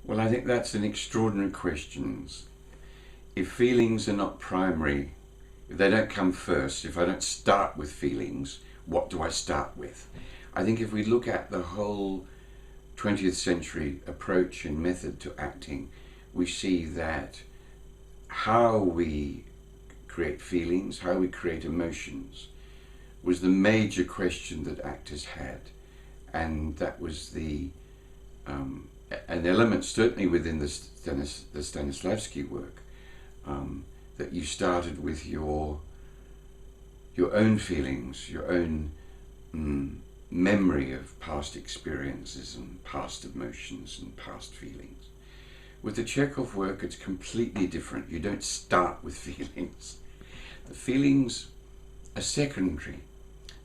Well, I think that's an extraordinary question. If feelings are not primary, if they don't come first, if I don't start with feelings, what do I start with? I think if we look at the whole 20th century approach and method to acting, we see that how we create feelings, how we create emotions, was the major question that actors had. And that was an element certainly within the Stanislavski work, that you started with your own feelings, your own memory of past experiences and past emotions and past feelings. With the Chekhov work, it's completely different. You don't start with feelings. The feelings are secondary.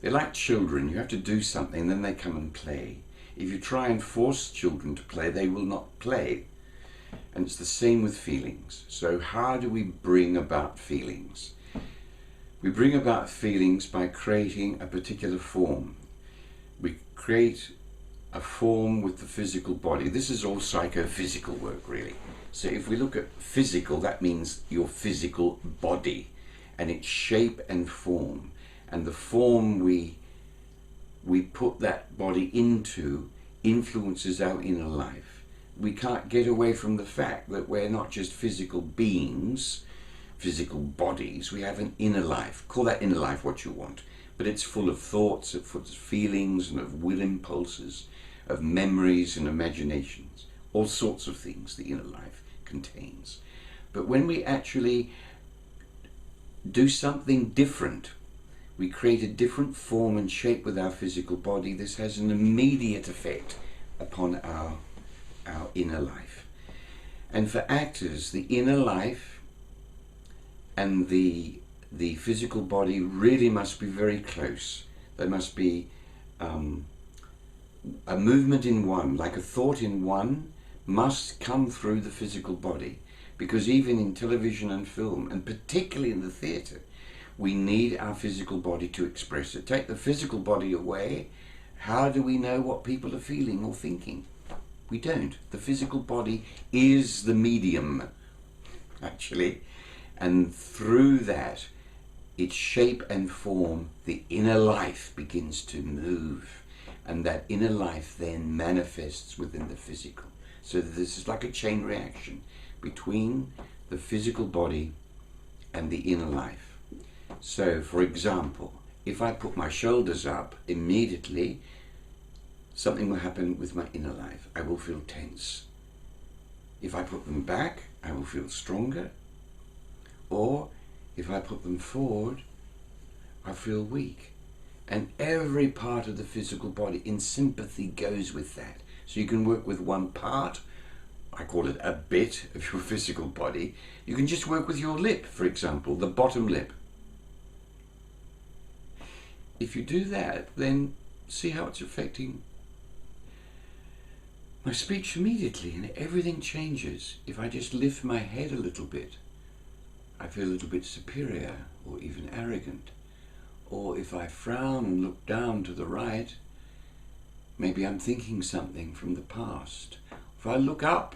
They're like children. You have to do something, then they come and play. If you try and force children to play, they will not play. And it's the same with feelings. So how do we bring about feelings? We bring about feelings by creating a particular form. We create a form with the physical body. This is all psychophysical work, really. So if we look at physical, that means your physical body and its shape and form. And the form we put that body into influences our inner life. We can't get away from the fact that we're not just physical beings, physical bodies. We have an inner life. Call that inner life what you want. But it's full of thoughts, of feelings, and of will impulses, of memories and imaginations. All sorts of things the inner life contains. But when we actually do something different, we create a different form and shape with our physical body, this has an immediate effect upon our inner life. And for actors, the inner life and the physical body really must be very close. There must be a movement in one, like a thought in one, must come through the physical body. Because even in television and film, and particularly in the theatre, we need our physical body to express it. Take the physical body away, how do we know what people are feeling or thinking? We don't. The physical body is the medium, actually. And through that, its shape and form, the inner life begins to move. And that inner life then manifests within the physical. So this is like a chain reaction between the physical body and the inner life. So, for example, if I put my shoulders up, immediately something will happen with my inner life. I will feel tense. If I put them back, I will feel stronger. Or if I put them forward, I feel weak. And every part of the physical body in sympathy goes with that. So you can work with one part, I call it a bit of your physical body. You can just work with your lip, for example, the bottom lip. If you do that, then see how it's affecting my speech immediately, and everything changes. If I just lift my head a little bit, I feel a little bit superior or even arrogant. Or if I frown and look down to the right, maybe I'm thinking something from the past. If I look up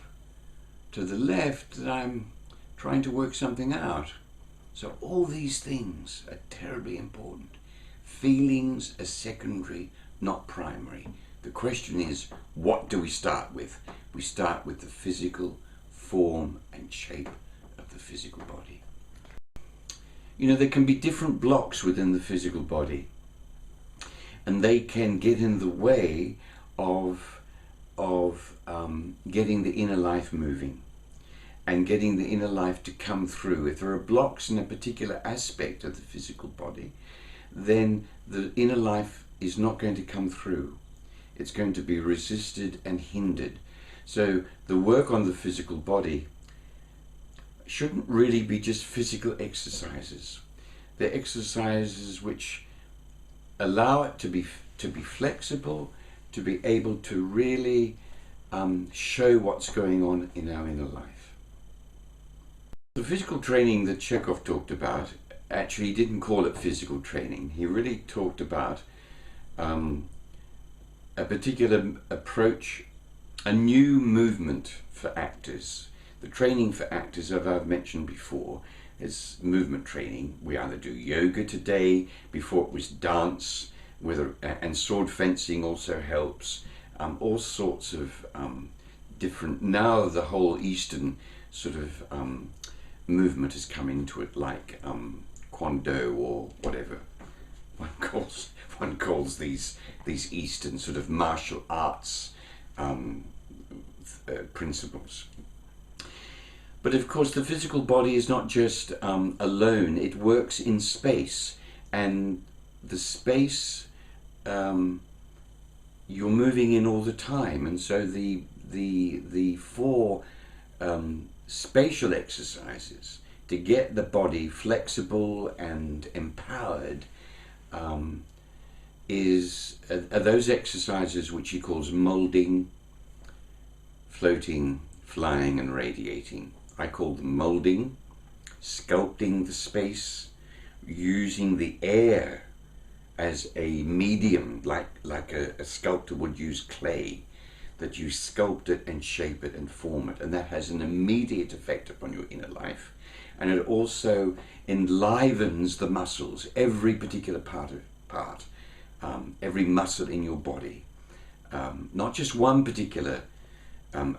to the left, that I'm trying to work something out. So all these things are terribly important. Feelings are secondary, not primary. The question is, what do we start with? We start with the physical form and shape of the physical body. You know, there can be different blocks within the physical body, and they can get in the way of getting the inner life moving and getting the inner life to come through. If there are blocks in a particular aspect of the physical body, then the inner life is not going to come through. It's going to be resisted and hindered. So the work on the physical body shouldn't really be just physical exercises. They're exercises which allow it to be flexible, to be able to really show what's going on in our inner life. The physical training that Chekhov talked about, actually he didn't call it physical training. He really talked about a particular approach a new movement for actors. The training for actors, as I've mentioned before, is movement training. We either do yoga today, before it was dance, and sword fencing also helps. All sorts of different, now the whole Eastern sort of movement has come into it, like Kwon-Do or whatever one calls these Eastern sort of martial arts principles. But of course the physical body is not just alone, it works in space, and the space you're moving in all the time, and so the four spatial exercises to get the body flexible and empowered are those exercises which he calls molding, floating, flying and radiating. I call them molding, sculpting the space, using the air as a medium, like a sculptor would use clay, that you sculpt it and shape it and form it, and that has an immediate effect upon your inner life. And it also enlivens the muscles, every particular part, every muscle in your body, not just one particular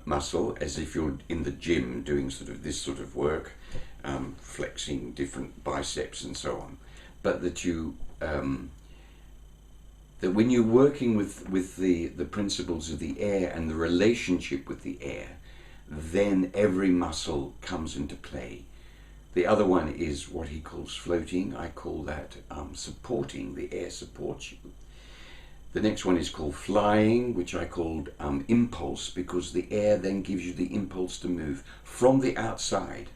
muscle, as if you're in the gym doing this sort of work, flexing different biceps and so on, but that you that when you're working with the principles of the air and the relationship with the air, then every muscle comes into play. The other one is what he calls floating. I call that supporting. The air supports you. The next one is called flying, which I called impulse, because the air then gives you the impulse to move from the outside.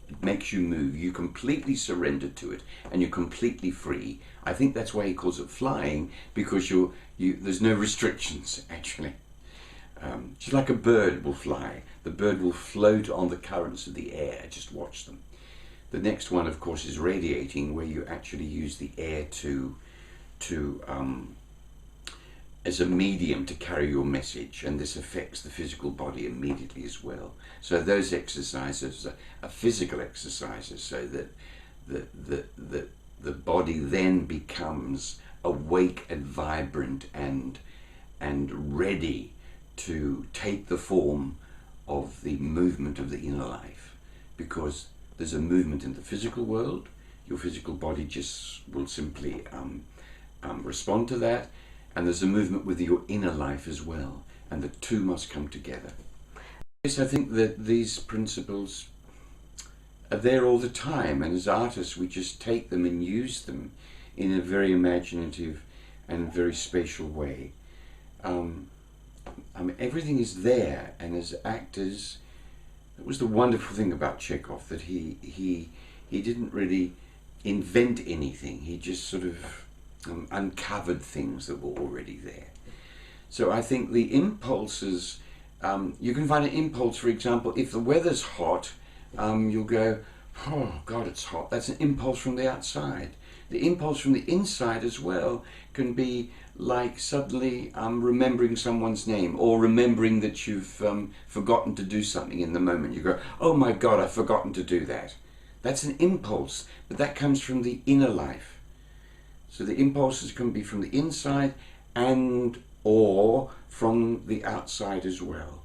It makes you move. You completely surrender to it, and you're completely free. I think that's why he calls it flying, because there's no restrictions, actually. Just like a bird will fly. The bird will float on the currents of the air. Just watch them. The next one, of course, is radiating, where you actually use the air as a medium to carry your message, and this affects the physical body immediately as well. So those exercises are physical exercises, so that the body then becomes awake and vibrant and ready to take the form of the movement of the inner life, because there's a movement in the physical world. Your physical body just will simply respond to that, and there's a movement with your inner life as well, and the two must come together. Yes, I think that these principles are there all the time, and as artists we just take them and use them in a very imaginative and very spatial way. Everything is there, and as actors, it was the wonderful thing about Chekhov, that he didn't really invent anything. He just sort of uncovered things that were already there. So I think the impulses, you can find an impulse, for example, if the weather's hot, you'll go, oh God, it's hot. That's an impulse from the outside. The impulse from the inside as well can be like suddenly remembering someone's name, or remembering that you've forgotten to do something in the moment. You go, oh my God, I've forgotten to do that. That's an impulse, but that comes from the inner life. So the impulses can be from the inside and or from the outside as well.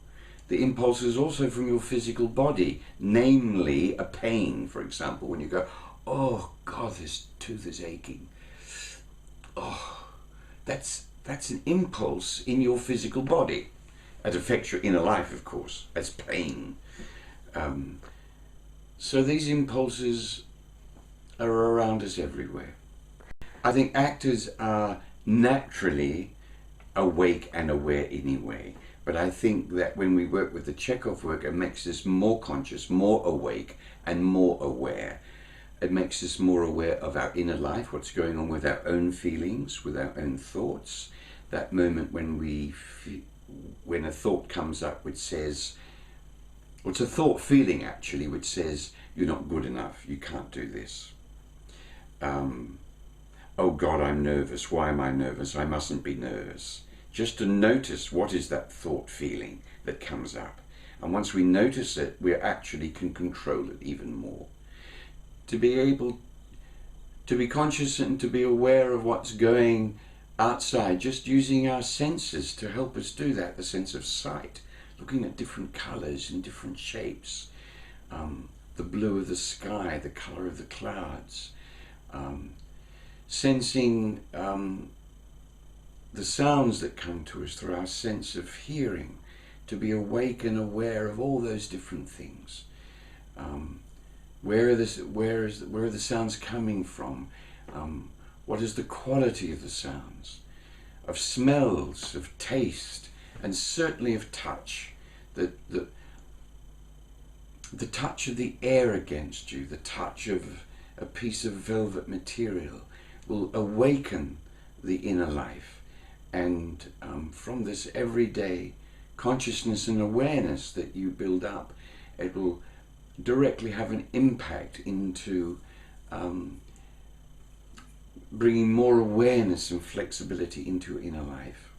The impulse is also from your physical body, namely a pain, for example, when you go, oh God, this tooth is aching. Oh, that's an impulse in your physical body. It affects your inner life, of course, as pain. So these impulses are around us everywhere. I think actors are naturally awake and aware anyway, but I think that when we work with the Chekhov work, it makes us more conscious, more awake and more aware. It makes us more aware of our inner life, what's going on with our own feelings, with our own thoughts. That moment when a thought comes up which says, well, it's a thought feeling actually, which says, you're not good enough, you can't do this. Oh God, I'm nervous. Why am I nervous? I mustn't be nervous. just to notice what is that thought feeling that comes up. And once we notice it, we actually can control it even more. To be able to be conscious and to be aware of what's going outside, just using our senses to help us do that, the sense of sight, looking at different colors and different shapes, the blue of the sky, the color of the clouds, sensing the sounds that come to us through our sense of hearing, to be awake and aware of all those different things. Where are the sounds coming from? What is the quality of the sounds? Of smells, of taste, and certainly of touch. The touch of the air against you, the touch of a piece of velvet material will awaken the inner life. And from this everyday consciousness and awareness that you build up, it will directly have an impact into bringing more awareness and flexibility into your inner life.